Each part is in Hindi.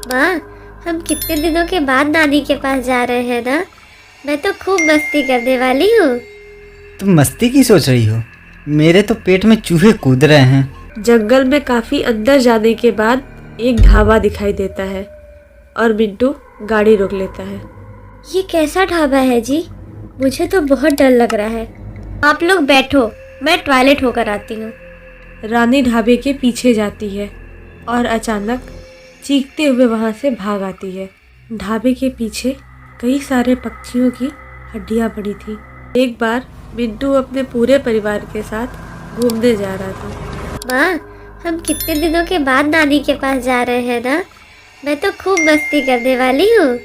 माँ, हम कितने दिनों के बाद नानी के पास जा रहे हैं ना। मैं तो खूब मस्ती करने वाली हूँ। तुम मस्ती की सोच रही हो? मेरे तो पेट में चूहे कूद रहे हैं। जंगल में काफी अंदर जाने के बाद एक ढाबा दिखाई देता है और मिंटू गाड़ी रोक लेता है। ये कैसा ढाबा है जी? मुझे तो बहुत डर लग रहा है। आप लोग बैठो, मैं टॉयलेट होकर आती हूँ। रानी ढाबे के पीछे जाती है और अचानक चीखते हुए वहां से भाग आती है। ढाबे के पीछे कई सारे पक्षियों की हड्डियां पड़ी थी। एक बार मिंटू अपने पूरे परिवार के साथ घूमने जा रहा था। माँ, हम कितने दिनों के बाद नानी के पास जा रहे हैं ना। मैं तो खूब मस्ती करने वाली हूँ।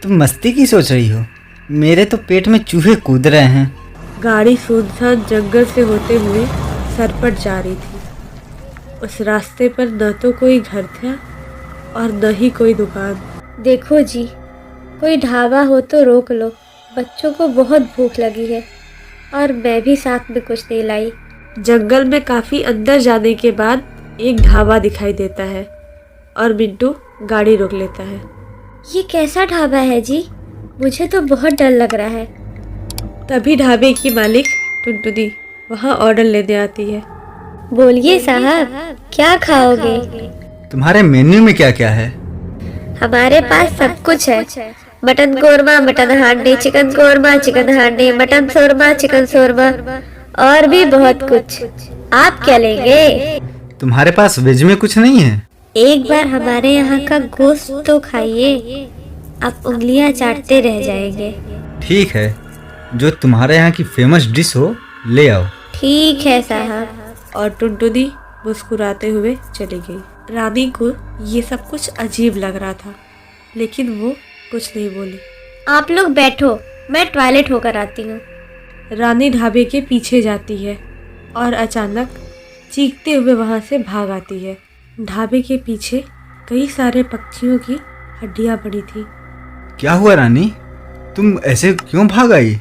तुम मस्ती की सोच रही हो? मेरे तो पेट में चूहे कूद रहे हैं। गाड़ी सुनसान जंगल से होते हुए सरपट जा रही थी। उस रास्ते पर न तो कोई घर था और न ही कोई दुकान। देखो जी, कोई ढाबा हो तो रोक लो। बच्चों को बहुत भूख लगी है और मैं भी साथ में कुछ नहीं लाई। जंगल में काफी अंदर जाने के बाद एक ढाबा दिखाई देता है और मिंटू गाड़ी रोक लेता है। ये कैसा ढाबा है जी? मुझे तो बहुत डर लग रहा है। तभी ढाबे की मालिक टुनटुनी वहाँ ऑर्डर लेने आती है। बोलिए साहब, क्या खाओगे? तुम्हारे मेन्यू में क्या क्या है? हमारे पास सब कुछ है। मटन कोरमा, मटन हांडी, चिकन कोरमा, चिकन हांडी, मटन शोरमा, चिकन शोरमा और भी बहुत कुछ। आप क्या लेंगे? तुम्हारे पास वेज में कुछ नहीं है? एक बार हमारे यहाँ का गोश्त तो खाइए, आप उंगलियां चाटते रह जाएंगे। ठीक है, जो तुम्हारे यहाँ की फेमस डिश हो ले आओ। ठीक है साहब। और टुनटुनी मुस्कुराते हुए चली गई। रानी को ये सब कुछ अजीब लग रहा था, लेकिन वो कुछ नहीं बोली। आप लोग बैठो, मैं टॉयलेट होकर आती हूँ। रानी ढाबे के पीछे जाती है और अचानक चीखते हुए वहां से भाग आती है। ढाबे के पीछे कई सारे पक्षियों की हड्डियां पड़ी थी। क्या हुआ रानी, तुम ऐसे क्यों भाग आई?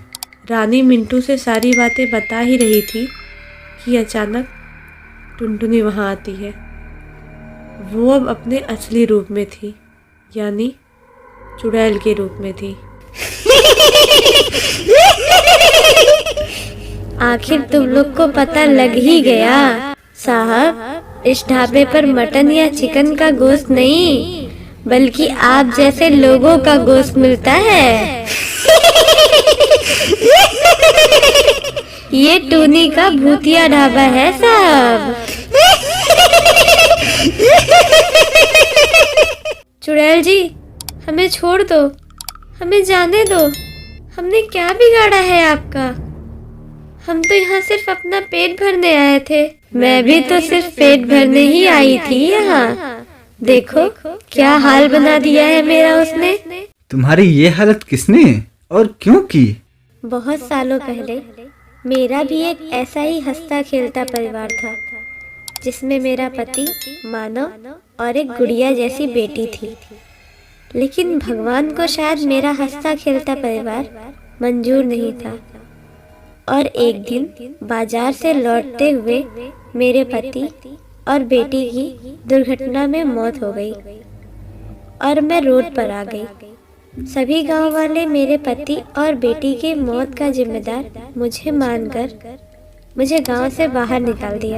रानी मिंटू से सारी बातें बता ही रही थी कि अचानक टुनटुनी वहां आती है। वो अब अपने असली रूप में थी, यानी चुड़ैल के रूप में थी। आखिर तुम लोग को पता लग ही गया। साहब, इस ढाबे पर मटन या चिकन का गोश्त नहीं, बल्कि आप जैसे लोगों का गोश्त मिलता है। ये टूनी का भूतिया ढाबा है साहब। चुड़ैल जी, हमें छोड़ दो, हमें जाने दो। हमने क्या बिगाड़ा है आपका? हम तो यहाँ सिर्फ अपना पेट भरने आए थे। मैं भी तो सिर्फ पेट भरने ही आई थी यहाँ। देखो क्या हाल बना दिया है मेरा उसने। तुम्हारी ये हालत किसने और क्यों की? बहुत सालों पहले मेरा भी एक ऐसा ही हंसता खेलता परिवार था, जिसमें मेरा पति, मानव और एक गुड़िया जैसी बेटी थी। लेकिन भगवान को शायद मेरा हंसता खेलता परिवार मंजूर नहीं था और एक दिन बाजार से लौटते हुए मेरे पति और बेटी की दुर्घटना में मौत हो गई और मैं रोड पर आ गई। सभी गांव वाले मेरे पति और बेटी के मौत का जिम्मेदार मुझे मानकर मुझे गांव से बाहर निकाल दिया।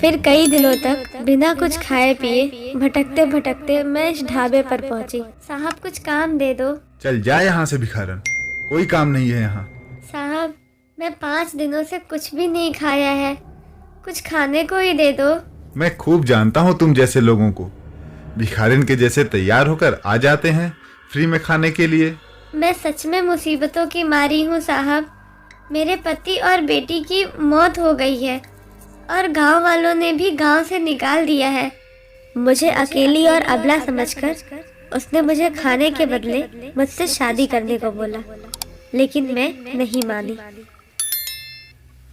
फिर कई दिनों तक बिना कुछ खाए पिए भटकते भटकते मैं इस ढाबे पर पहुंची। साहब, कुछ काम दे दो। चल जा यहाँ से भिखारन, कोई काम नहीं है यहाँ। साहब, मैं 5 दिनों से कुछ भी नहीं खाया है, कुछ खाने को ही दे दो। मैं खूब जानता हूँ तुम जैसे लोगों को, भिखारिन के जैसे तैयार होकर आ जाते हैं फ्री में खाने के लिए। मैं सच में मुसीबतों की मारी हूँ साहब। मेरे पति और बेटी की मौत हो गई है और गांव वालों ने भी गांव से निकाल दिया है। मुझे अकेली और अबला समझकर उसने मुझे खाने के बदले मुझसे शादी करने को बोला, लेकिन मैं नहीं मानी।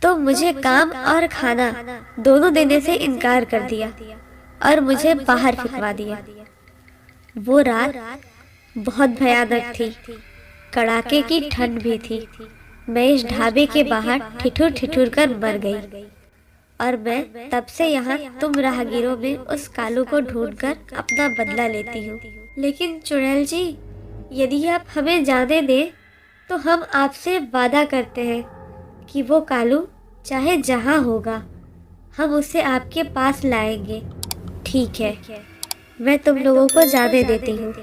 तो मुझे काम और खाना दोनों देने से इनकार कर दिया और मुझे बाहर फिकवा दिया। वो रात बहुत भयानक थी, कड़ाके की ठंड भी थी। मैं इस ढाबे के बाहर ठिठुर ठिठुर कर मर गई। और मैं तब से यहाँ तुम राहगीरों में उस कालू को ढूंढकर अपना बदला लेती हूँ। लेकिन चुड़ैल जी, यदि आप हमें जाने दें तो हम आपसे वादा करते हैं कि वो कालू चाहे जहाँ होगा हम उसे आपके पास लाएंगे। ठीक है, मैं तुम लोगों को जाने देती हूँ,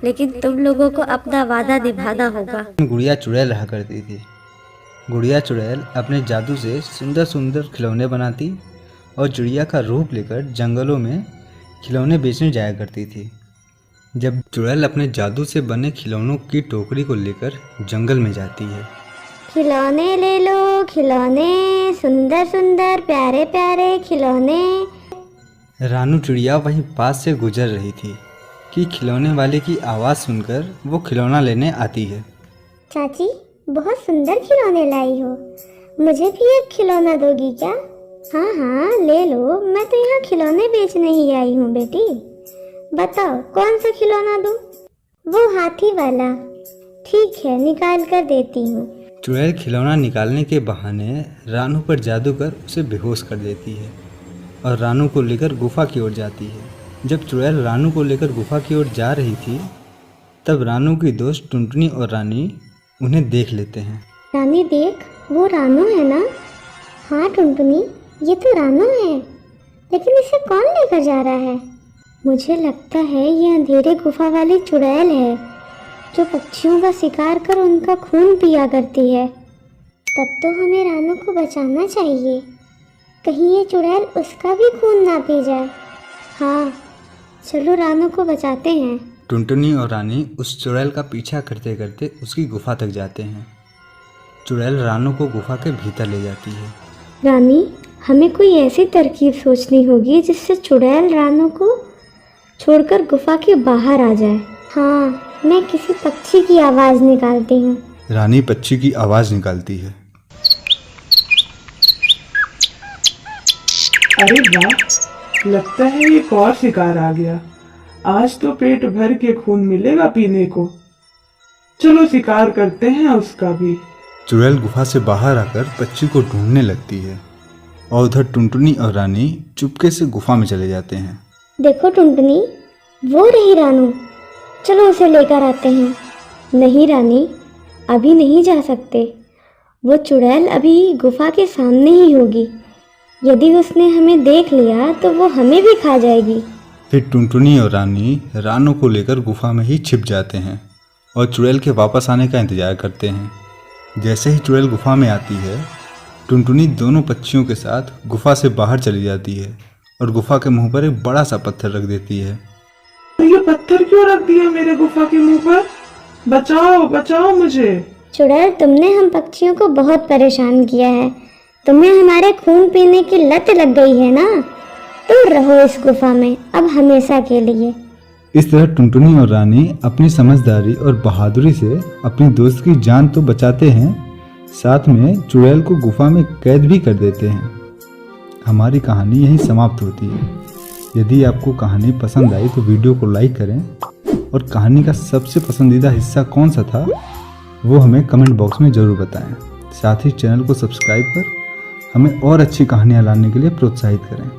लेकिन तुम लोगों को अपना वादा निभाना होगा। गुड़िया चुड़ैल रहा करती थी। गुड़िया चुड़ैल अपने जादू से सुंदर सुंदर खिलौने बनाती और चिड़िया का रूप लेकर जंगलों में खिलौने बेचने जाया करती थी। जब चुड़ैल अपने जादू से बने खिलौनों की टोकरी को लेकर जंगल में जाती है। खिलौने ले लो खिलौने, सुंदर सुंदर प्यारे प्यारे खिलौने। रानू चिड़िया वहीं पास से गुजर रही थी कि खिलौने वाले की आवाज़ सुनकर वो खिलौना लेने आती है। चाची, बहुत सुंदर खिलौने लाई हो, मुझे भी एक खिलौना दोगी क्या? हाँ हाँ ले लो, मैं तो यहाँ खिलौने बेचने ही आई हूँ बेटी। बताओ कौन सा खिलौना दूँ? वो हाथी वाला। ठीक है, निकाल कर देती हूँ। चुड़ैल खिलौना निकालने के बहाने रानू पर जादू कर उसे बेहोश कर देती है और रानू को लेकर गुफा की ओर जाती है। जब चुड़ैल रानू को लेकर गुफा की ओर जा रही थी तब रानू की दोस्त टुनटुनी और रानी उन्हें देख लेते हैं। रानी देख, वो रानू है ना? हाँ टुनटुनी, ये तो रानू है, लेकिन इसे कौन लेकर जा रहा है? मुझे लगता है ये अंधेरे गुफा वाली चुड़ैल है जो पक्षियों का शिकार कर उनका खून पिया करती है। तब तो हमें रानू को बचाना चाहिए, कहीं ये चुड़ैल उसका भी खून ना पी जाए। हाँ चलो रानू को बचाते हैं। टुनटुनी और रानी उस चुड़ैल का पीछा करते करते उसकी गुफा तक जाते हैं। चुड़ैल रानू को गुफा के भीतर ले जाती है। रानी, हमें कोई ऐसी तरकीब सोचनी होगी जिससे चुड़ैल रानू को छोड़कर गुफा के बाहर आ जाए। हाँ, मैं किसी पक्षी की आवाज़ निकालती हूँ। रानी पक्षी की आवाज़ निकालती है। अरे वाह, लगता है एक और शिकार आ गया। आज तो पेट भर के खून मिलेगा पीने को। चलो शिकार करते हैं उसका भी। चुड़ैल गुफा से बाहर आकर पक्षी को ढूंढने लगती है और उधर टुनटुनी और रानी चुपके से गुफा में चले जाते हैं। देखो टुनटुनी, वो रही रानू, चलो उसे लेकर आते हैं। नहीं रानी, अभी नहीं जा सकते, वो चुड़ैल अभी गुफा के सामने ही होगी। यदि उसने हमें देख लिया तो वो हमें भी खा जाएगी। फिर टुनटुनी और रानी रानू को लेकर गुफा में ही छिप जाते हैं और चुड़ैल के वापस आने का इंतजार करते हैं। जैसे ही चुड़ैल गुफा में आती है, टुनटुनी दोनों पक्षियों के साथ गुफा से बाहर चली जाती है और गुफा के मुंह पर एक बड़ा सा पत्थर रख देती है। ये पत्थर क्यों रख दिया मेरे गुफा के मुंह पर? बचाओ बचाओ मुझे। चुड़ैल, तुमने हम पक्षियों को बहुत परेशान किया है, तुम्हें हमारे खून पीने की लत लग गई है ना? तुम रहो इस गुफा में अब हमेशा के लिए। इस तरह टुनटुनी और रानी अपनी समझदारी और बहादुरी से अपनी दोस्त की जान तो बचाते हैं, साथ में चुड़ैल को गुफा में कैद भी कर देते हैं। हमारी कहानी यहीं समाप्त होती है। यदि आपको कहानी पसंद आई तो वीडियो को लाइक करें और कहानी का सबसे पसंदीदा हिस्सा कौन सा था वो हमें कमेंट बॉक्स में ज़रूर बताएं। साथ ही चैनल को सब्सक्राइब कर हमें और अच्छी कहानियाँ लाने के लिए प्रोत्साहित करें।